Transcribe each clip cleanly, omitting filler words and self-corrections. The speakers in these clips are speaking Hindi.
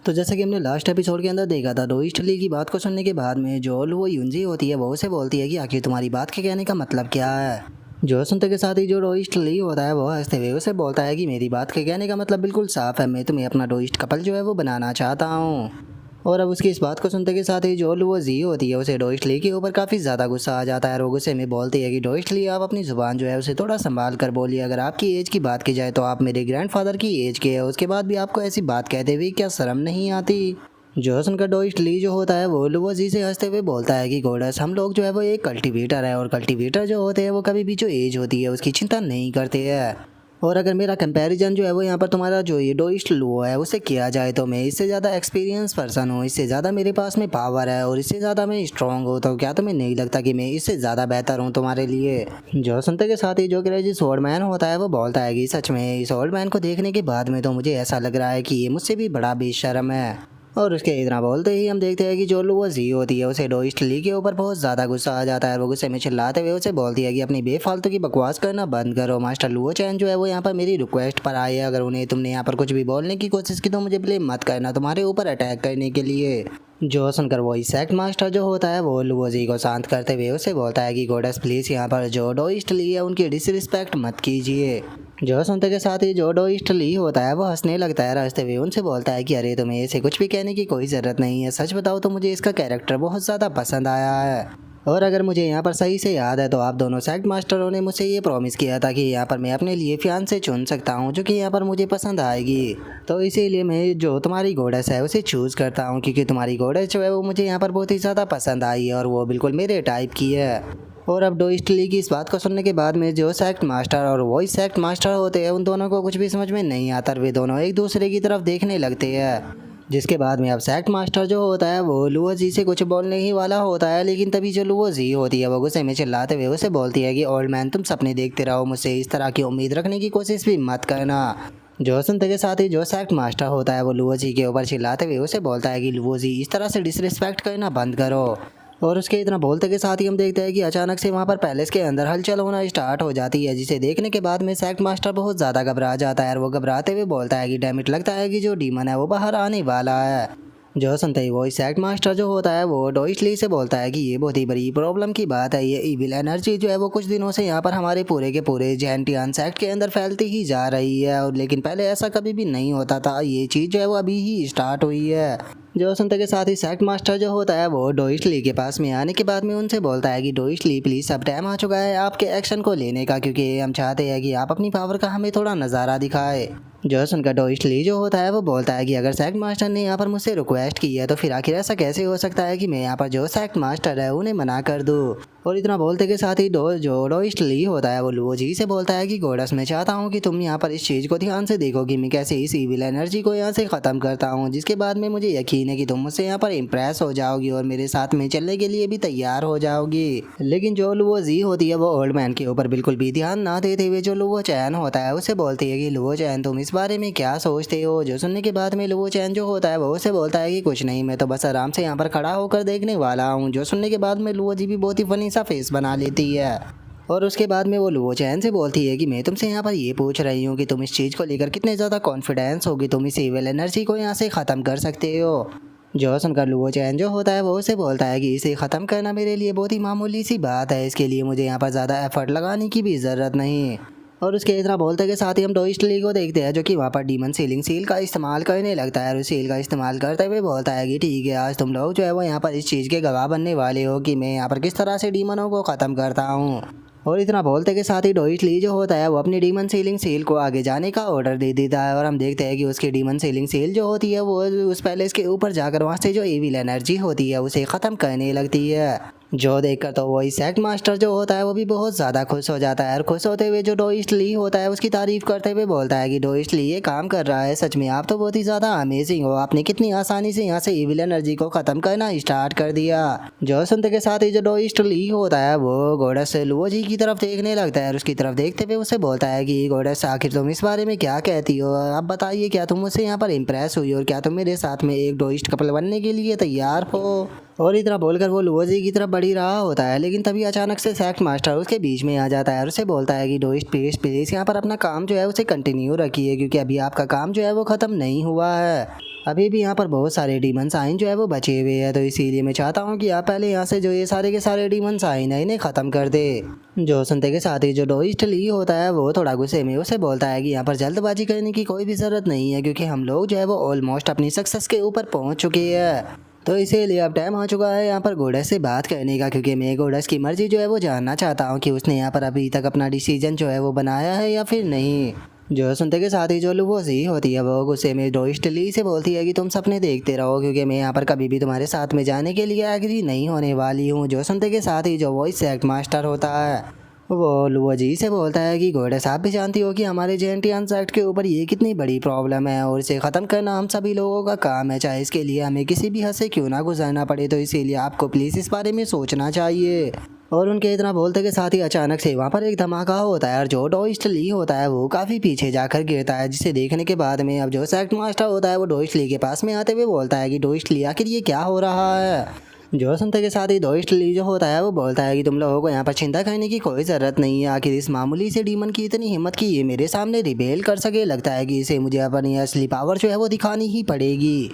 तो जैसा कि हमने लास्ट एपिसोड के अंदर देखा था, रोहित ली की बात को सुनने के बाद में जो वो यूंजी होती है वो उसे बोलती है कि आखिर तुम्हारी बात के कहने का मतलब क्या है। जो सुनते के साथ ही जो रोहित ली होता है वो हंसते हुए उसे बोलता है कि मेरी बात के कहने का मतलब बिल्कुल साफ है, मैं तुम्हें अपना रोहित कपल जो है वो बनाना चाहता हूँ। और अब उसकी इस बात को सुनते के साथ ही जो वो जी होती है उसे रोहित ली के ऊपर काफ़ी ज़्यादा गुस्सा आ जाता है और वो गुस्से में बोलती है कि रोहित ली, आप अपनी ज़ुबान जो है उसे थोड़ा संभाल कर बोलिए। अगर आपकी एज की बात की जाए तो आप मेरे ग्रैंडफादर की एज के है, उसके बाद भी आपको ऐसी बात कहते हुए क्या शर्म नहीं आती। जो सुनकर डोइस्ट ली जो होता है वो जी से हंसते हुए बोलता है कि गोडस, हम लोग जो है वो एक कल्टीवेटर है और कल्टीवेटर जो होते हैं वो कभी भी जो एज होती है उसकी चिंता नहीं करते हैं। और अगर मेरा कंपैरिजन जो है वो यहाँ पर तुम्हारा जो ये डोइस्ट लो है उससे किया जाए तो मैं इससे ज़्यादा एक्सपीरियंस पर्सन हूँ, इससे ज़्यादा मेरे पास में पावर है और इससे ज़्यादा मैं स्ट्रॉन्ग हूँ। तो क्या तुम्हें नहीं लगता कि मैं इससे ज़्यादा बेहतर हूँ तुम्हारे लिए। जो सुनते के साथ ही जो क्रेजी ओल्ड मैन होता है वो बोलता है कि सच में इस ओल्ड मैन को देखने के बाद में तो मुझे ऐसा लग रहा है कि ये मुझसे भी बड़ा बेशर्म है। और उसके इतना बोलते ही हम देखते हैं कि जो वो जी होती है उसे डोइस्ट ली के ऊपर बहुत ज़्यादा गुस्सा आ जाता है। वो गुस्से में चिल्लाते हुए उसे बोलती है कि अपनी बेफालतू की बकवास करना बंद करो। मास्टर लुओ चैन जो है वो यहाँ पर मेरी रिक्वेस्ट पर आए, अगर उन्हें तुमने यहाँ पर कुछ भी बोलने की कोशिश की तो मुझे ब्लेम मत करना तुम्हारे ऊपर अटैक करने के लिए। जो सुनकर वो सेक्ट मास्टर जो होता है वो लुओजी को शांत करते हुए उसे बोलता है कि गोडस प्लीज़ यहाँ पर जो डोइस्ट ली है उनकी डिसरिस्पेक्ट मत कीजिए। जो सुनते के साथ ही जो डोइस्ट ली होता है वो हंसने लगता है, हंसते हुए उनसे बोलता है कि अरे तुम्हें इसे कुछ भी कहने की कोई ज़रूरत नहीं है, सच बताओ तो मुझे इसका कैरेक्टर बहुत ज़्यादा पसंद आया है। और अगर मुझे यहाँ पर सही से याद है तो आप दोनों सेक्ट मास्टरों ने मुझसे ये प्रॉमिस किया था कि यहाँ पर मैं अपने लिए फियांसे चुन सकता हूँ जो कि यहाँ पर मुझे पसंद आएगी। तो इसीलिए मैं जो तुम्हारी गोडेस है उसे चूज़ करता हूँ क्योंकि तुम्हारी गोडेस जो है वो मुझे यहाँ पर बहुत ही ज़्यादा पसंद आई है और वो बिल्कुल मेरे टाइप की है। और अब डोइस्ट ली की इस बात को सुनने के बाद में जो सेक्ट मास्टर और वही सेक्ट मास्टर होते हैं उन दोनों को कुछ भी समझ में नहीं आता, वे दोनों एक दूसरे की तरफ देखने लगते हैं। जिसके बाद में अब सेक्ट मास्टर जो होता है वो लुओ जी से कुछ बोलने ही वाला होता है, लेकिन तभी जो लुओ जी होती है वो गुस्से में चिल्लाते हुए उसे बोलती है कि ओल्ड मैन तुम सपने देखते रहो, मुझसे इस तरह की उम्मीद रखने की कोशिश भी मत करना। जो सुनते के साथ ही जो सेक्ट मास्टर होता है वो लुओ जी के ऊपर चिल्लाते हुए उसे बोलता है कि लुओ जी इस तरह से डिसरिस्पेक्ट करना बंद करो। और उसके इतना बोलते के साथ ही हम देखते हैं कि अचानक से वहाँ पर पैलेस के अंदर हलचल होना स्टार्ट हो जाती है, जिसे देखने के बाद में सेक्ट मास्टर बहुत ज़्यादा घबरा जाता है और वो घबराते हुए बोलता है कि डैमिट, लगता है कि जो डीमन है वो बाहर आने वाला है। जो सुनते ही वो सेक्ट मास्टर जो होता है वो डोइस्ट ली से बोलता है कि ये बहुत ही बड़ी प्रॉब्लम की बात है, ये इविल एनर्जी जो है वो कुछ दिनों से यहाँ पर हमारे पूरे के पूरे जेंटियान सेक्ट के अंदर फैलती ही जा रही है, और लेकिन पहले ऐसा कभी भी नहीं होता था, ये चीज़ जो है वो अभी ही स्टार्ट हुई है। जो सुनते के साथ ही सेक्ट मास्टर जो होता है वो डोइस्ट ली के पास में आने के बाद में उनसे बोलता है कि डोइस्ट ली प्लीज़ अब टाइम आ चुका है आपके एक्शन को लेने का, क्योंकि हम चाहते हैं कि आप अपनी पावर का हमें थोड़ा नज़ारा दिखाए। जो सुनकर डोइस्ट ली जो होता है वो बोलता है कि अगर सेक्ट मास्टर ने यहाँ पर मुझसे रिक्वेस्ट की है तो फिर आखिर ऐसा कैसे हो सकता है कि मैं यहाँ पर जो सेक्ट मास्टर है उन्हें मना कर दूँ। और इतना बोलते के साथ ही जो डोइस्ट ली होता है वो लुओ जी से बोलता है कि गोडस, मैं चाहता हूँ कि तुम यहाँ पर इस चीज़ को ध्यान से देखो कि मैं कैसे इस इविल एनर्जी को यहाँ से ख़त्म करता हूँ, जिसके बाद में मुझे यकीन है कि तुम मुझसे यहाँ पर इम्प्रेस हो जाओगी और मेरे साथ में चलने के लिए भी तैयार हो जाओगी। लेकिन जो लुओ जी होती है वो ओल्ड मैन के ऊपर बिल्कुल भी ध्यान ना देते हुए जो लुओ चैन होता है उसे बोलती है कि लुओ चैन तुम इस बारे में क्या सोचते हो। जो सुनने के बाद में लुओ चैन जो होता है वो उसे बोलता है कि कुछ नहीं, मैं तो बस आराम से यहाँ पर खड़ा होकर देखने वाला हूँ। जो सुनने के बाद में लुओ जी भी बहुत ही फनी सा फेस बना लेती है और उसके बाद में वो लुओ चैन से बोलती है कि मैं तुमसे यहाँ पर ये पूछ रही हूँ कि तुम इस चीज़ को लेकर कितने ज़्यादा कॉन्फिडेंस होगी, तुम इस इविल एनर्जी को यहाँ से ख़त्म कर सकते हो। जो सुनकर लुओ चैन जो होता है वो उसे बोलता है कि इसे ख़त्म करना मेरे लिए बहुत ही मामूली सी बात है, इसके लिए मुझे यहाँ पर ज़्यादा एफर्ट लगाने की भी ज़रूरत नहीं। और उसके इतना बोलते के साथ ही हम डोइस्ट ली को देखते हैं जो कि वहाँ पर डीमन सीलिंग सील का इस्तेमाल करने लगता है और उस सील का इस्तेमाल करते हुए बोलता है कि ठीक है, आज तुम लोग जो है वो यहाँ पर इस चीज़ के गवाह बनने वाले हो कि मैं यहाँ पर किस तरह से डीमनों को ख़त्म करता हूँ। और इतना बोलते के साथ ही डोइस्ट ली जो होता है वो अपनी डीमन सीलिंग सील को आगे जाने का ऑर्डर दे देता है और हम देखते हैं कि उसकी डीमन सीलिंग सील जो होती है वो उस पैलेस के ऊपर जाकर वहाँ से जो इविल एनर्जी होती है उसे ख़त्म करने लगती है। जो देखकर तो वही सेक्ट मास्टर जो होता है वो भी बहुत ज़्यादा खुश हो जाता है और खुश होते हुए जो डोइस्ट ली होता है उसकी तारीफ़ करते हुए बोलता है कि डोइस्ट ली ये काम कर रहा है, सच में आप तो बहुत ही ज़्यादा अमेजिंग हो, आपने कितनी आसानी से यहाँ से इविल एनर्जी को ख़त्म करना स्टार्ट कर दिया। जो सुनते के साथ ही जो डोइस्ट ली होता है वो गोडस लुओ जी की तरफ देखने लगता है और उसकी तरफ देखते हुए उसे बोलता है कि गोडस आखिर तुम इस बारे में क्या कहती हो, अब बताइए क्या तुम मुझसे यहाँ पर इम्प्रेस हुई और क्या तुम मेरे साथ में एक डोइस्ट कपल बनने के लिए तैयार हो। और इतना बोलकर वो लुओ जी की तरफ बढ़ ही रहा होता है, लेकिन तभी अचानक से सेक्ट मास्टर उसके बीच में आ जाता है और उसे बोलता है कि डोइस्ट प्लीज़ यहाँ पर अपना काम जो है उसे कंटिन्यू रखिए, क्योंकि अभी आपका काम जो है वो ख़त्म नहीं हुआ है। अभी भी यहाँ पर बहुत सारे डीमन साइन जो है वो बचे हुए हैं, तो इसीलिए मैं चाहता हूँ कि आप पहले यहाँ से जो ये सारे के सारे डीमन साइन है इन्हें ख़त्म कर दे। जो सुनते के साथ ही जो डोइस्ट ली होता है वो थोड़ा गुस्से में उसे बोलता है कि यहाँ पर जल्दबाजी करने की कोई भी ज़रूरत नहीं है, क्योंकि हम लोग जो है वो ऑलमोस्ट अपनी सक्सेस के ऊपर पहुँच चुके हैं। तो इसीलिए अब टाइम आ चुका है यहाँ पर गोडेस से बात करने का, क्योंकि मैं गोडेस की मर्जी जो है वो जानना चाहता हूँ कि उसने यहाँ पर अभी तक अपना डिसीजन जो है वो बनाया है या फिर नहीं। जो सुनते के साथ ही जो लुवोसी होती है वो गुस्से में डोइस्ट ली से बोलती है कि तुम सपने देखते रहो, क्योंकि मैं यहाँ पर कभी भी तुम्हारे साथ में जाने के लिए एग्री नहीं होने वाली हूँ। जो सुनते के साथ ही जो वॉइस एक्ट मास्टर होता है वो लुवोजी से बोलता है कि गोडेस आप भी जानती हो कि हमारे जेंटियंस एक्ट के ऊपर ये कितनी बड़ी प्रॉब्लम है और इसे ख़त्म करना हम सभी लोगों का काम है, चाहे इसके लिए हमें किसी भी हद से क्यों ना गुजरना पड़े। तो इसीलिए आपको प्लीज़ इस बारे में सोचना चाहिए। और उनके इतना बोलते के साथ ही अचानक से वहाँ पर एक धमाका होता है और जो डोइस्ट ली होता है वो काफ़ी पीछे जाकर गिरता है, जिसे देखने के बाद में अब जो सेक्ट मास्टर होता है वो डोइस्ट ली के पास में आते हुए बोलता है कि डोइस्ट ली आखिर ये क्या हो रहा है। जो सुनते के साथ ही डोइस्ट ली जो होता है वो बोलता है कि तुम लोगों को यहाँ पर चिंता करने की कोई ज़रूरत नहीं है, आखिर इस मामूली से डीमन की इतनी हिम्मत कि ये मेरे सामने रिबेल कर सके, लगता है कि इसे मुझे अपनी असली पावर जो है वो दिखानी ही पड़ेगी।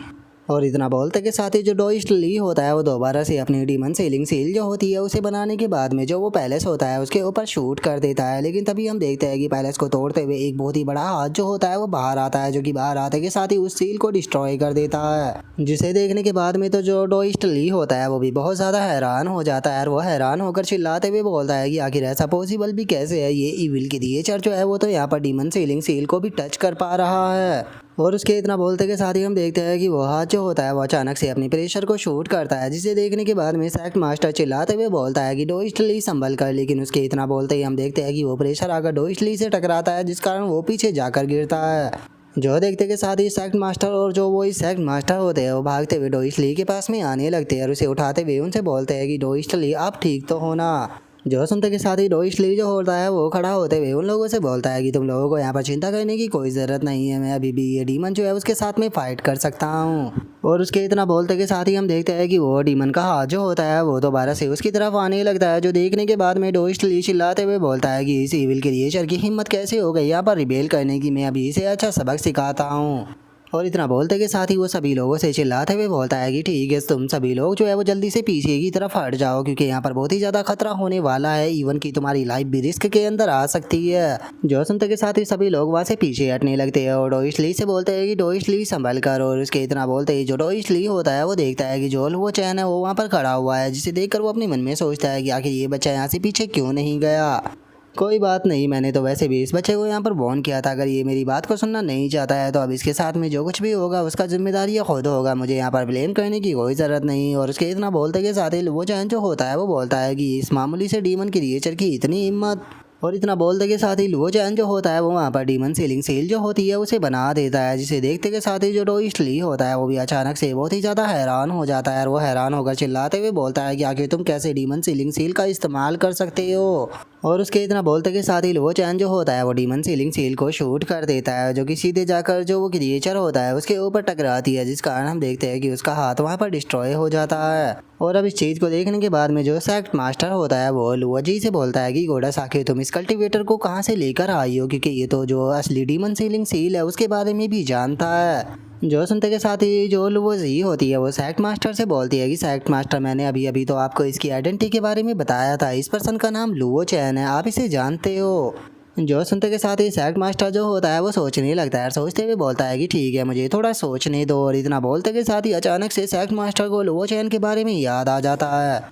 और इतना बोलते के साथ ही जो डोइस्ट ली होता है वो दोबारा से अपनी डीमन सेलिंग सील जो होती है उसे बनाने के बाद में जो वो पैलेस होता है उसके ऊपर शूट कर देता है, लेकिन तभी हम देखते हैं कि पैलेस को तोड़ते हुए एक बहुत ही बड़ा हाथ जो होता है वो बाहर आता है, जो कि बाहर आते के साथ ही उस सील को डिस्ट्रॉय कर देता है। जिसे देखने के बाद में तो जो डोइस्ट ली होता है वो भी बहुत ज़्यादा हैरान हो जाता है और वो हैरान होकर चिल्लाते हुए बोलता है कि आखिर ऐसा पॉसिबल भी कैसे है, ये इविल क्रिएचर जो है वो तो यहाँ पर डीमन सेलिंग सील को भी टच कर पा रहा है। और उसके इतना बोलते के साथ ही हम देखते हैं कि वो हाथ जो होता है वो अचानक से अपनी प्रेशर को शूट करता है, जिसे देखने के बाद में सेक्ट मास्टर चिल्लाते हुए बोलता है कि डोइस्ट ली संभल कर, लेकिन उसके इतना बोलते ही हम देखते हैं कि वो प्रेशर आकर डोइस्ट ली से टकराता है, जिस कारण वो पीछे जाकर गिरता है। जो देखते के साथ ही सेक्ट मास्टर और जो वो इस सेक्ट मास्टर होते हैं वो भागते हुए डोइस्ट ली के पास में आने लगते हैं और उसे उठाते हुए उनसे बोलते हैं कि डोइस्ट ली आप ठीक तो हो ना। जो सुनते के साथ ही डोइस्ट ली जो होता है वो खड़ा होते हुए उन लोगों से बोलता है कि तुम लोगों को यहाँ पर चिंता करने की कोई ज़रूरत नहीं है, मैं अभी भी ये डीमन जो है उसके साथ में फाइट कर सकता हूँ। और उसके इतना बोलते के साथ ही हम देखते हैं कि वो डीमन का हाथ जो होता है वो दोबारा से उसकी तरफ आने लगता है, जो देखने के बाद में डोइस्ट ली चिल्लाते हुए बोलता है कि इस इविल क्रिएचर की हिम्मत कैसे हो गई यहाँ पर रिबेल करने की, मैं अभी इसे अच्छा सबक सिखाता हूँ। और इतना बोलते के साथ ही वो सभी लोगों से चिल्लाते हुए बोलता है कि ठीक है तुम सभी लोग जो है वो जल्दी से पीछे की तरफ हट जाओ, क्योंकि यहाँ पर बहुत ही ज़्यादा खतरा होने वाला है, इवन कि तुम्हारी लाइफ भी रिस्क के अंदर आ सकती है। जो सुनते के साथ ही सभी लोग वहाँ से पीछे हटने लगते हैं और डोइस्ट ली से बोलते हैं कि डोइस्ट ली संभल कर। और उसके इतना बोलते ही जो डोइस्ट ली होता है वो देखता है कि जो वो चैन है वो वहाँ पर खड़ा हुआ है, जिसे देखकर वो अपने मन में सोचता है कि आखिर ये बच्चा यहाँ से पीछे क्यों नहीं गया। कोई बात नहीं, मैंने तो वैसे भी इस बच्चे को यहाँ पर वॉर्न किया था, अगर ये मेरी बात को सुनना नहीं चाहता है तो अब इसके साथ में जो कुछ भी होगा उसका जिम्मेदारी ये खुद होगा, मुझे यहाँ पर ब्लेम करने की कोई ज़रूरत नहीं। और उसके इतना बोलते के साथ ही वो चैन जो होता है वो बोलता है कि इस मामूली से डीमन क्रिएचर की इतनी हिम्मत। और इतना बोलते के साथ ही लुओ चैन जो होता है वो वहाँ पर डीमन सीलिंग सील जो होती है उसे बना देता है, जिसे देखते के साथ ही जो डोइस्ट ली होता है वो भी अचानक से बहुत ही ज़्यादा हैरान हो जाता है और वो हैरान होकर चिल्लाते हुए बोलता है कि आखिर तुम कैसे डीमन सीलिंग सील का इस्तेमाल कर सकते हो। और उसके इतना बोलते के साथ ही लुओ चैन जो होता है वो डीमन सीलिंग सील को शूट कर देता है, जो कि सीधे जाकर जो वो क्रिएचर होता है उसके ऊपर टकराती है, जिस कारण हम देखते हैं कि उसका हाथ वहाँ पर डिस्ट्रॉय हो जाता है। और अब इस चीज़ को देखने के बाद में जो सेक्ट मास्टर होता है वो लुओ जी से बोलता है कि गोडस आखिर तुम इस कल्टीवेटर को कहाँ से लेकर आई हो, क्योंकि ये तो जो असली डीमन सीलिंग सील है उसके बारे में भी जानता है। जो सुनते के साथ ही जो लुओ जी होती है वो सेक्ट मास्टर से बोलती है कि सेक्ट मास्टर मैंने अभी अभी तो आपको इसकी आइडेंटिटी के बारे में बताया था, इस पर्सन का नाम लुओ चैन है, आप इसे जानते हो। जो सुनते के साथ ही सेक्ट मास्टर जो होता है वो सोचने लगता है, सोचते हुए बोलता है कि ठीक है मुझे थोड़ा सोचने दो। और इतना बोलते के साथ ही अचानक से सेक्ट मास्टर को लुओ चैन के बारे में याद आ जाता है,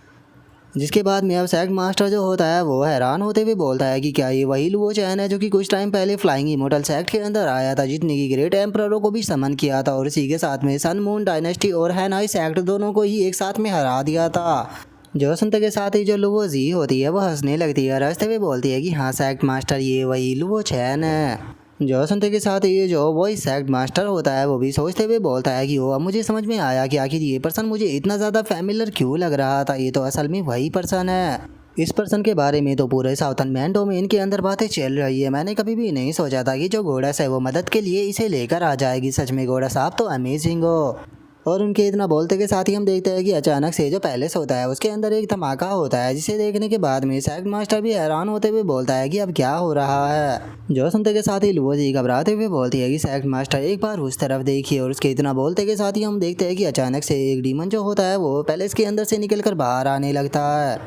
जिसके बाद में अब सेक्ट मास्टर जो होता है वो हैरान होते हुए बोलता है कि क्या ये वही लुओ चैन है जो कि कुछ टाइम पहले फ्लाइंग इमोर्टल सेक्ट के अंदर आया था, जितने की ग्रेट एम्पररों को भी समन किया था और इसी के साथ में सन मून डायनेस्टी और हैनाई सेक्ट दोनों को ही एक साथ में हरा दिया था। जो सुनते के साथ ही जो लुओ जी होती है वो हंसने लगती है और हंसते हुए बोलती है कि हाँ सेक्ट मास्टर ये वही लुओ चैन है। जो सुनते के साथ ही जो वही सेक्ट मास्टर होता है वो भी सोचते हुए बोलता है कि वो अब मुझे समझ में आया कि आखिर ये पर्सन मुझे इतना ज़्यादा फैमिलियर क्यों लग रहा था, ये तो असल में वही पर्सन है। इस पर्सन के बारे में तो पूरे साउथर्न मैन डोमेन के अंदर बातें चल रही है, मैंने कभी भी नहीं सोचा था कि जो गोडस है वो मदद के लिए इसे लेकर आ जाएगी। सच में गोडस आप तो अमेजिंग हो। और उनके इतना बोलते के साथ ही हम देखते हैं कि अचानक से जो पैलेस होता है उसके अंदर एक धमाका होता है, जिसे देखने के बाद में सैग मास्टर भी हैरान होते हुए बोलता है कि अब क्या हो रहा है। जो सुनते के साथ ही लुओ जी घबराते हुए बोलती है कि सैग मास्टर एक बार उस तरफ देखिए, और उसके इतना बोलते के साथ ही हम देखते हैं कि अचानक से एक डीमन जो होता है वो पैलेस के अंदर से निकल कर बाहर आने लगता है,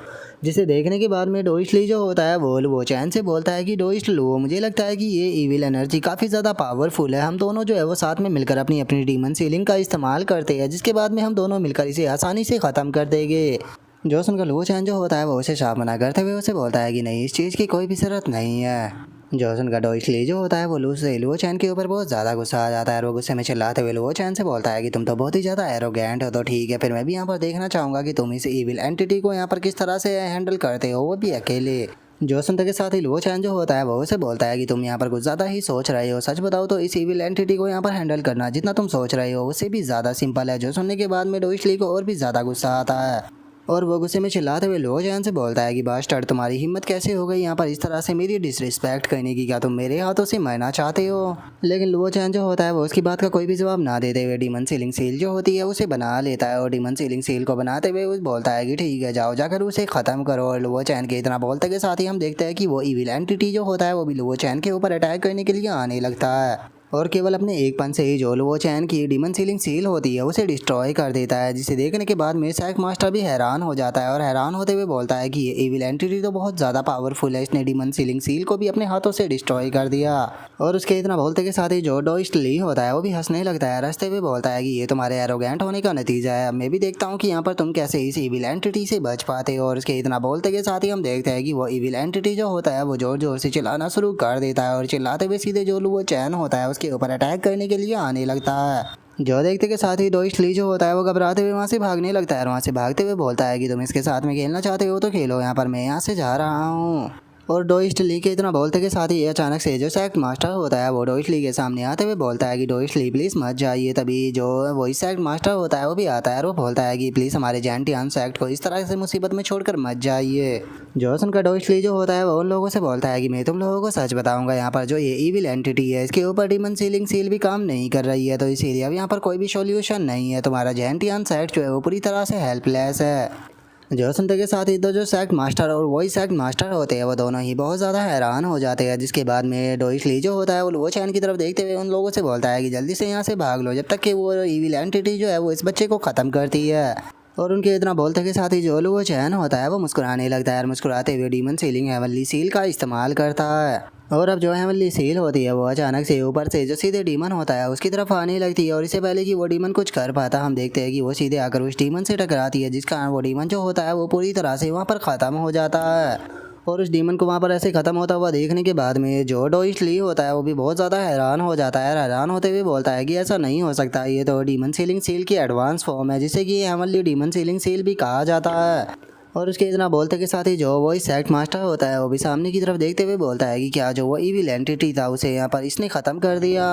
जिसे देखने के बाद में डोइशली जो होता है वो चैन से बोलता है कि डोइशलू, मुझे लगता है कि ये इविल एनर्जी काफ़ी ज़्यादा पावरफुल है, हम दोनों जो है वो साथ में मिलकर अपनी अपनी डीमन सीलिंग का इस्तेमाल करते हैं, जिसके बाद में हम दोनों मिलकर इसे आसानी से ख़त्म कर देंगे। जो सुनकर लुओ चैन जो होता है वो उसे साफ मना करते हुए उसे बोलता है कि नहीं, इस चीज़ की कोई भी ज़रूरत नहीं है। जॉसन का डोइशली जो होता है वो लुओ चैन के ऊपर बहुत ज़्यादा गुस्सा आ जाता है, और वो गुस्से में चिल्लाते हुए लुओ चैन से बोलता है कि तुम तो बहुत ही ज़्यादा एरोगेंट हो, तो ठीक है, फिर मैं भी यहाँ पर देखना चाहूँगा कि तुम इस इविल एंटिटी को यहाँ पर किस तरह से हैंडल करते हो, वो भी अकेले। जॉसन के साथ ही लुओ चैन जो होता है वो उसे बोलता है कि तुम यहाँ पर कुछ ज़्यादा ही सोच रहे हो, सच बताओ तो इस इविल एंटिटी को यहाँ पर हैंडल करना जितना तुम सोच रहे हो उससे भी ज़्यादा सिंपल है। जो सुनने के बाद में डोइशली को और भी ज़्यादा गुस्सा आता है, और वो गुस्से में चिल्लाते हुए लुओ चैन से बोलता है कि बास्टर्ड, तुम्हारी हिम्मत कैसे हो गई यहाँ पर इस तरह से मेरी डिसरिस्पेक्ट करने की, क्या तुम मेरे हाथों से मरना चाहते हो। लेकिन लुओ चैन जो होता है वो उसकी बात का कोई भी जवाब ना देते हुए डीमन सीलिंग सील जो होती है उसे बना लेता है, और डीमन सीलिंग सील को बनाते हुए वो बोलता है कि ठीक है, जाओ जाकर उसे ख़त्म करो। और लुओ चैन के इतना बोलते के साथ ही हम देखते हैं कि वो इविल एंटिटी जो होता है वो भी लुओ चैन के ऊपर अटैक करने के लिए आने लगता है, और केवल अपने एक पन से ही जो लुओ चैन की डीमन सीलिंग सील होती है उसे डिस्ट्रॉय कर देता है, जिसे देखने के बाद में सैग मास्टर भी हैरान हो जाता है, और हैरान होते हुए बोलता है कि ये इविल एंटिटी तो बहुत ज़्यादा पावरफुल है, इसने डीमन सीलिंग सील को भी अपने हाथों से डिस्ट्रॉय कर दिया। और उसके इतना बोलते के साथ ही जो डोइशली होता है वो भी हंसने लगता है, हंसते हुए बोलता है कि ये तुम्हारे एरोगेंट होने का नतीजा है, अब मैं भी देखता हूँ कि यहाँ पर तुम कैसे इस इविल एंटिटी से बच पाते हो। और उसके इतना बोलते के साथ ही हम देखते हैं कि वो इविल एंटिटी जो होता है वो जोर जोर से चिल्लाना शुरू कर देता है, और चिल्लाते हुए सीधे जो लुओ चैन होता है उसके ऊपर अटैक करने के लिए आने लगता है। जो देखते के साथ ही डोइशली जो होता है वो घबराते हुए वहाँ से भागने लगता है, और वहाँ से भागते हुए बोलता है कि तुम इसके साथ में खेलना चाहते हो तो खेलो, यहाँ पर मैं यहाँ से जा रहा हूँ। और डोइशली के इतना बोलते के साथ ही अचानक से जो सैग मास्टर होता है वो डोइशली के सामने आते हुए बोलता है कि डोइशली प्लीज़ मत जाइए। तभी जो वही सैग मास्टर होता है वो भी आता है, और वो बोलता है कि प्लीज़ हमारे जेंटियान सैक्ट को इस तरह से मुसीबत में छोड़कर मत जाइए। जोसन का डोइशली जो होता है वो उन लोगों से बोलता है कि मैं तुम लोगों को सच बताऊंगा, यहाँ पर जो ये इविल एंटिटी है इसके ऊपर डीमन सीलिंग सील भी काम नहीं कर रही है, तो इसीलिए अब यहाँ पर कोई भी सॉल्यूशन नहीं है, तुम्हारा जेंटियान सैक्ट जो है वो पूरी तरह से हेल्पलेस है। जो सुनते के साथ ही तो जो सैक्ट मास्टर और वही सैक्ट मास्टर होते हैं वो दोनों ही बहुत ज़्यादा हैरान हो जाते हैं, जिसके बाद में डोइशली जो होता है वो लुओ चैन की तरफ देखते हुए उन लोगों से बोलता है कि जल्दी से यहाँ से भाग लो, जब तक कि वो इविल एंटिटी जो है वो इस बच्चे को ख़त्म करती है। और उनके इतना बोलते के साथ ही जो लुओ चैन होता है वो मुस्कुराने लगता है, और मुस्कुराते हुए डीमन सीलिंग हेवनली सील का इस्तेमाल करता है। और अब जो हेवनली सील होती है वो अचानक से ऊपर से जो सीधे डीमन होता है उसकी तरफ आने लगती है, और इससे पहले कि वो डीमन कुछ कर पाता हम देखते हैं कि वो सीधे आकर उस डीमन से टकराती है, जिस कारण वो डीमन जो होता है वो पूरी तरह से वहाँ पर ख़त्म हो जाता है। और उस डीमन को वहाँ पर ऐसे ख़त्म होता हुआ देखने के बाद में जो डोइशली होता है वो भी बहुत ज़्यादा हैरान हो जाता है, हैरान होते हुए बोलता है कि ऐसा नहीं हो सकता, ये तो डीमन सीलिंग सील की एडवांस फॉर्म है, जिसे कि हेवनली डीमन सीलिंग सील भी कहा जाता है। और उसके इतना बोलते के साथ ही जो वो सैक्ट मास्टर होता है वो भी सामने की तरफ देखते हुए बोलता है कि क्या जो वो इविल एंटिटी था उसे यहाँ पर इसने ख़त्म कर दिया।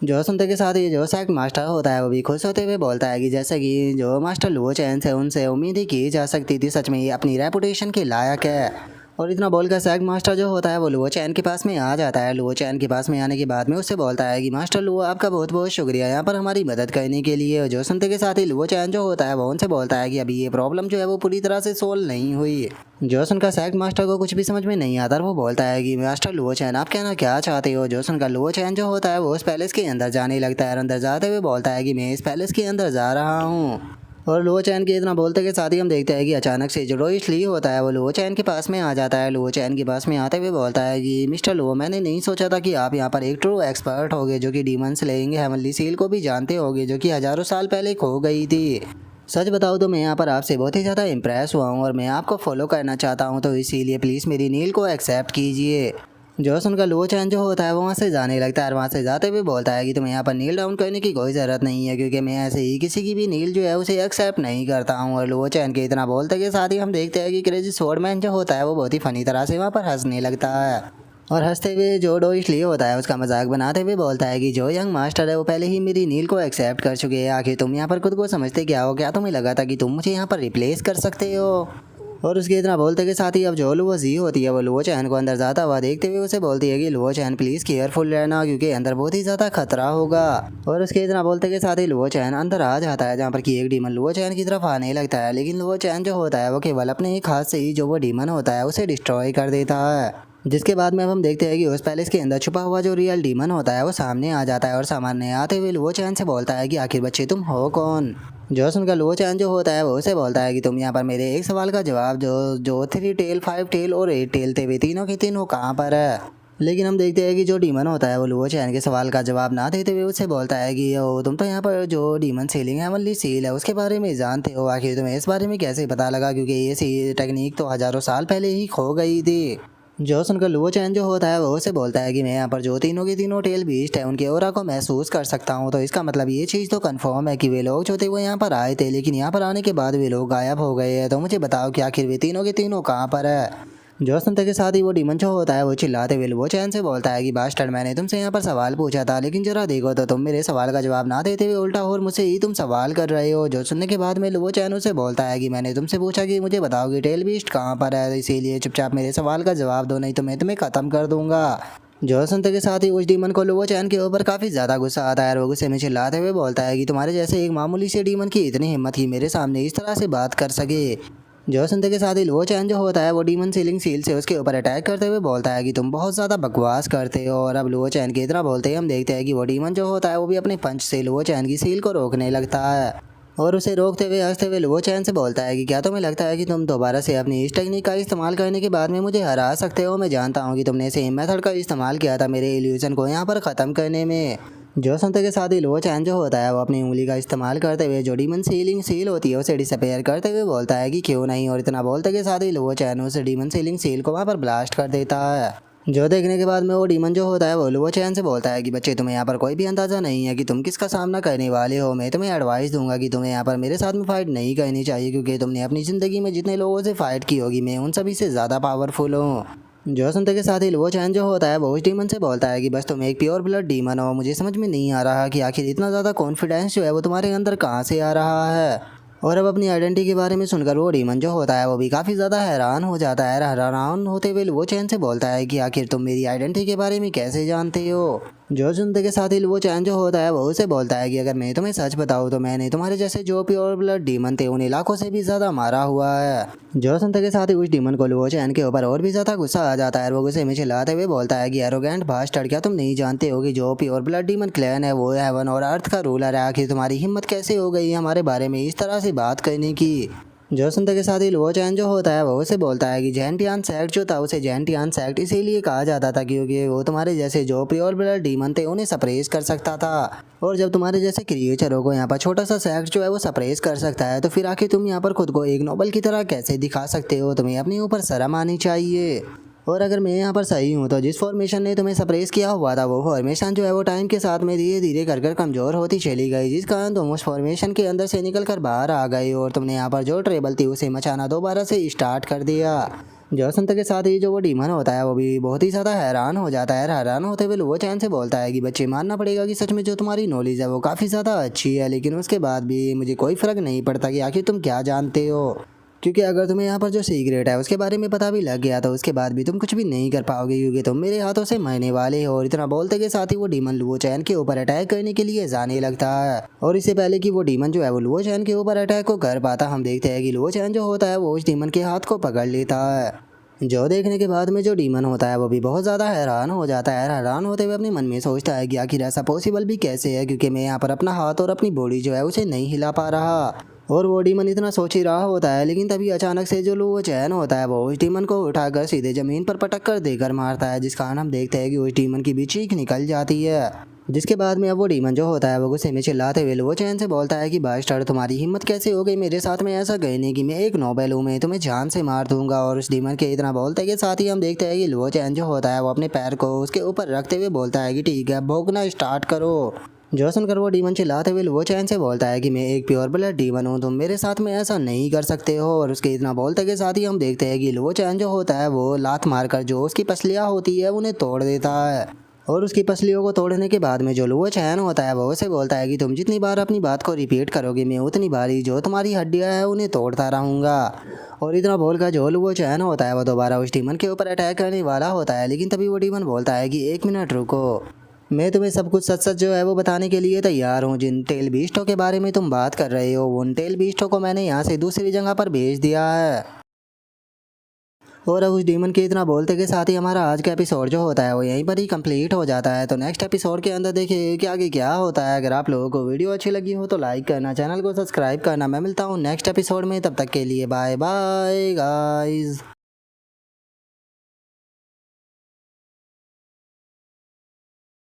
जो सुनते के साथ ही जो सैक्ट मास्टर होता है वो भी खुश होते हुए बोलता है कि जैसे कि जो मास्टर लुओ चैन से उनसे उम्मीद ही की जा सकती थी, सच में ये अपनी रेपुटेशन के लायक है। और इतना बोलकर सैग मास्टर जो होता है वो लुओ चैन के पास में आ जाता है। लुओ चैन के पास में आने के बाद में उससे बोलता है कि मास्टर लुओ, आपका बहुत बहुत शुक्रिया यहाँ पर हमारी मदद करने के लिए। जो सुनते के साथ ही लुओ चैन जो होता है वो उनसे बोलता है कि अभी ये प्रॉब्लम जो है वो पूरी तरह से सोल्व नहीं हुई। जोसन का सैग मास्टर को कुछ भी समझ में नहीं आता, वो बोलता है कि मास्टर लुओ चैन आप कहना क्या चाहते हो। जोसन का लुओ चैन जो होता है वो उस पैलेस के अंदर जाने लगता है, अंदर जाते हुए बोलता है कि मैं इस पैलेस के अंदर जा रहा हूँ। और लुओ चैन के इतना बोलते के साथ ही हम देखते हैं कि अचानक से जो डोइशली होता है वो लुओ चैन के पास में आ जाता है। लुओ चैन के पास में आते हुए बोलता है कि मिस्टर लुओ, मैंने नहीं सोचा था कि आप यहाँ पर एक ट्रू एक्सपर्ट होगे, जो कि डीमन स्लेइंग हेवनली सील को भी जानते होगे, जो कि हज़ारों साल पहले खो गई थी। सच बताऊँ तो मैं यहाँ पर आपसे बहुत ही ज़्यादा इम्प्रेस हुआ हूँ, और मैं आपको फॉलो करना चाहता हूँ, तो इसीलिए प्लीज़ मेरी नील को एक्सेप्ट कीजिए। जोसन का लुओ चैन जो होता है वो वहाँ से जाने लगता है, और वहाँ से जाते हुए बोलता है कि तुम्हें यहाँ पर नील डाउन करने की कोई ज़रूरत नहीं है, क्योंकि मैं ऐसे ही किसी की भी नील जो है उसे एक्सेप्ट नहीं करता हूँ। और लुओ चैन के इतना बोलते के साथ ही हम देखते हैं कि क्रेजी स्वॉर्डमैन जो होता है वो बहुत ही फ़नी तरह से वहाँ पर हंसने लगता है, और हंसते हुए जो डोइशली होता है उसका मजाक बनाते हुए बोलता है कि जो यंग मास्टर है वो पहले ही मेरी नील को एक्सेप्ट कर चुके हैं, आखिर तुम यहाँ पर खुद को समझते क्या हो, क्या तुम्हें लगा था कि तुम मुझे यहाँ पर रिप्लेस कर सकते हो। और उसके इतना बोलते के साथ ही अब जो लुओ जी होती है वो लुओ चैन को अंदर जाता हुआ देखते हुए उसे बोलती है कि लुओ चैन प्लीज केयरफुल रहना क्योंकि अंदर बहुत ही ज्यादा खतरा होगा। और उसके इतना बोलते के साथ ही लुओ चैन अंदर आ जाता है जहाँ पर कि एक डीमन लुओ चैन की तरफ आने लगता है, लेकिन लुओ चैन जो होता है वो केवल अपने एक हाथ से ही जो वो डीमन होता है उसे डिस्ट्रॉय कर देता है। जिसके बाद में अब हम देखते हैं कि उस पैलेस के अंदर छुपा हुआ जो रियल डीमन होता है वो सामने आ जाता है और सामने आते हुए लुओ चैन से बोलता है कि आखिर बच्चे तुम हो कौन। जो सुनकर लुओ चैन जो होता है वो उसे बोलता है कि तुम यहाँ पर मेरे एक सवाल का जवाब जो जो 3 टेल 5 टेल और 8 टेल थे वे तीनों के तीनों कहाँ पर है। लेकिन हम देखते हैं कि जो डीमन होता है वो लुओ चैन के सवाल का जवाब ना देते हुए उससे बोलता है कि ओ तुम तो यहाँ पर जो डीमन सीलिंग है वनली सील है उसके बारे में जानते हो, आखिर तुम्हें इस बारे में कैसे पता लगा क्योंकि ये टेक्निक तो हज़ारों साल पहले ही खो गई थी। जो सुनकर लुओ चैन जो होता है वो उसे बोलता है कि मैं यहाँ पर जो तीनों के तीनों टेल बीस्ट है उनके ऑरा को महसूस कर सकता हूँ, तो इसका मतलब ये चीज़ तो कंफर्म है कि वे लोग जो थे वो यहाँ पर आए थे लेकिन यहाँ पर आने के बाद वे लोग गायब हो गए हैं। तो मुझे बताओ कि आखिर वे तीनों के तीनों कहाँ पर है। जो सुनते के साथ ही वो डीमन जो होता है वो चिल्लाते हुए लुओ चैन से बोलता है कि बास्टर्ड मैंने तुमसे यहाँ पर सवाल पूछा था लेकिन जरा देखो तो तुम मेरे सवाल का जवाब ना देते हुए उल्टा और मुझसे ही तुम सवाल कर रहे हो। जो सुनने के बाद में लुओ चैन उसे बोलता है कि मैंने तुमसे पूछा कि मुझे बताओ कि टेल बीस्ट कहाँ पर है, इसीलिए चुपचाप मेरे सवाल का जवाब दो नहीं तो मैं तुम्हें ख़त्म कर दूंगा। जो सुनते के साथ ही उस डीमन को लुओ चैन के ऊपर काफ़ी ज़्यादा गुस्सा आता है और वो गुस्से में चिल्लाते हुए बोलता है कि तुम्हारे जैसे एक मामूली से डीमन की इतनी हिम्मत की मेरे सामने इस तरह से बात कर सके। जो सुनते के साथ ही लुओ चैन जो होता है वो डीमन सीलिंग सील से उसके ऊपर अटैक करते हुए बोलता है कि तुम बहुत ज़्यादा बकवास करते हो। और अब लुओ चैन की इतना बोलते ही हम देखते हैं कि वो डीमन जो होता है वो भी अपने पंच से लुओ चैन की सील को रोकने लगता है और उसे रोकते हुए हंसते हुए लुओ चैन से बोलता है कि क्या तुम्हें लगता है कि तुम दोबारा से अपनी इस टेक्निक का इस्तेमाल करने के बाद में मुझे हरा सकते हो। मैं जानता हूँ कि तुमने सेम मेथड का इस्तेमाल किया था मेरे इल्यूजन को यहाँ पर ख़त्म करने में। जो सुनते के साथ ही लुओ चैन जो होता है वो अपनी उंगली का इस्तेमाल करते हुए जो डीमन सीलिंग सील होती है उसे डिसअपेयर करते हुए बोलता है कि क्यों नहीं, और इतना बोलते के साथ ही लुओ चैन उस डीमन सीलिंग सील को वहाँ पर ब्लास्ट कर देता है। जो देखने के बाद में वो डीमन जो होता है वो लुओ चैन से बोलता है कि बच्चे तुम्हें यहाँ पर कोई भी अंदाज़ा नहीं है कि तुम किसका सामना करने वाले हो। मैं तुम्हें एडवाइस दूंगा कि तुम्हें यहाँ पर मेरे साथ में फाइट नहीं करनी चाहिए क्योंकि तुमने अपनी ज़िंदगी में जितने लोगों से फाइट की होगी मैं उन सभी से ज़्यादा पावरफुल हूँ। जो सुनते के साथ ही लुओ चैन जो होता है वो उस डीमन से बोलता है कि बस तुम एक प्योर ब्लड डीमन हो, मुझे समझ में नहीं आ रहा कि आखिर इतना ज़्यादा कॉन्फिडेंस जो है वो तुम्हारे अंदर कहाँ से आ रहा है। और अब अपनी आइडेंटिटी के बारे में सुनकर वो डीमन जो होता है वो भी काफ़ी ज़्यादा हैरान हो जाता है। हैरान होते हुए लुओ चैन से बोलता है कि आखिर तुम मेरी आइडेंटिटी के बारे में कैसे जानते हो। जो सुनते के साथ ही लुओ चैन जो होता है वो उसे बोलता है कि अगर मैं तुम्हें सच बताऊँ तो मैंने तुम्हारे जैसे जो प्योर ब्लड डीमन थे उन्हें लाखों से भी ज़्यादा मारा हुआ है। जो सुनते के साथ ही उस डीमन को लुओ चैन के ऊपर और भी ज़्यादा गुस्सा आ जाता है और वो गुस्से में चिल्लाते हुए बोलता है कि एरोगेंट बास्टर्ड, क्या तुम नहीं जानते हो कि जो प्योर ब्लड डीमन क्लैन है वो हेवन और अर्थ का रूलर है। आखिर तुम्हारी हिम्मत कैसे हो गई हमारे बारे में इस तरह से बात करने की। जो सुनते के साथ ही लुओ चैन जो होता है वो उसे बोलता है कि जैंटियान सेक्ट जो था उसे जैंटियान सेक्ट इसीलिए कहा जाता था क्योंकि वो तुम्हारे जैसे जो प्योर ब्लड डीमन थे उन्हें सप्रेस कर सकता था। और जब तुम्हारे जैसे क्रिएचरों को यहाँ पर छोटा सा सेक्ट जो है वो सप्रेस कर सकता है तो फिर आखिर तुम यहाँ पर खुद को एक नोबल की तरह कैसे दिखा सकते हो। तुम्हें अपने ऊपर शर्म आनी चाहिए। और अगर मैं यहाँ पर सही हूँ तो जिस फॉर्मेशन ने तुम्हें सप्रेस किया हुआ था वो फॉर्मेशन जो है वो टाइम के साथ में धीरे धीरे कर कमज़ोर होती चली गई, जिस कारण तुम उस फॉर्मेशन के अंदर से निकल कर बाहर आ गए और तुमने यहाँ पर जो ट्रेबल थी उसे मचाना दोबारा से स्टार्ट कर दिया। जो सुनते के साथ ही जो वो डीमन होता है वो भी बहुत ही ज़्यादा हैरान हो जाता है। हैरान होते हुए लुओ चैन से बोलता है कि बच्चे मानना पड़ेगा कि सच में जो तुम्हारी नॉलेज है वो काफ़ी ज़्यादा अच्छी है, लेकिन उसके बाद भी मुझे कोई फ़र्क नहीं पड़ता कि आखिर तुम क्या जानते हो, क्योंकि अगर तुम्हें यहाँ पर जो सीक्रेट है उसके बारे में पता भी लग गया तो उसके बाद भी तुम कुछ भी नहीं कर पाओगे क्योंकि तुम मेरे हाथों से मरने वाले हो। और इतना बोलते के साथ ही वो डीमन लुओ चैन के ऊपर अटैक करने के लिए जाने लगता है। और इससे पहले कि वो डीमन जो है वो लुओ चैन के ऊपर अटैक को कर पाता हम देखते हैं कि लुओ चैन जो होता है वो उस डीमन के हाथ को पकड़ लेता है। जो देखने के बाद में जो डीमन होता है वो भी बहुत ज़्यादा हैरान हो जाता है। हैरान होते हुए अपने मन में सोचता है कि आखिर ऐसा पॉसिबल भी कैसे है क्योंकि मैं यहाँ पर अपना हाथ और अपनी बॉडी जो है उसे नहीं हिला पा रहा। और वो डीमन इतना सोच ही रहा होता है लेकिन तभी अचानक से जो लुओ चैन होता है वो उस डीमन को उठाकर सीधे ज़मीन पर पटक कर देकर मारता है, जिस कारण हम देखते हैं कि उस डीमन की भी चीख निकल जाती है। जिसके बाद में अब वो डीमन जो होता है वो गुस्से में चिल्लाते हुए लुओ चैन से बोलता है कि बास्टर्ड, तुम्हारी हिम्मत कैसे हो गई मेरे साथ में ऐसा कहने की, मैं एक नोबेल हूँ, मैं तुम्हें जान से मार दूंगा। और उस डीमन के इतना बोलते के साथ ही हम देखते हैं कि लुओ चैन जो होता है वो अपने पैर को उसके ऊपर रखते हुए बोलता है कि ठीक है भौंकना स्टार्ट करो। जो सुनकर वो डीमन चिल्लाते हुए लुओ चैन से बोलता है कि मैं एक प्योर ब्लड डीमन हूँ, तुम मेरे साथ में ऐसा नहीं कर सकते हो। और उसके इतना बोलते के साथ ही हम देखते हैं कि लुओ चैन जो होता है वो लात मारकर जो उसकी पसलियाँ होती है उन्हें तोड़ देता है। और उसकी पसलियों को तोड़ने के बाद में जो लुओ चैन होता है वो उसे बोलता है कि तुम जितनी बार अपनी बात को रिपीट करोगे मैं उतनी बार ही जो तुम्हारी हड्डियां हैं उन्हें तोड़ता रहूँगा। और इतना बोलकर जो लुओ चैन होता है वो दोबारा उस डीमन के ऊपर अटैक करने वाला होता है, लेकिन तभी वो डीमन बोलता है कि 1 मिनट रुको, मैं तुम्हें सब कुछ सच सच जो है वो बताने के लिए तैयार हूँ। जिन टेल बीस्टों के बारे में तुम बात कर रहे हो उन टेल बीस्टों को मैंने यहाँ से दूसरी जगह पर भेज दिया है। और अब उस डीमन के इतना बोलते के साथ ही हमारा आज का एपिसोड जो होता है वो यहीं पर ही कंप्लीट हो जाता है। तो नेक्स्ट एपिसोड के अंदर देखिए कि आगे क्या होता है। अगर आप लोगों को वीडियो अच्छी लगी हो तो लाइक करना, चैनल को सब्सक्राइब करना। मैं मिलता हूँ नेक्स्ट एपिसोड में, तब तक के लिए बाय बाय गाइज।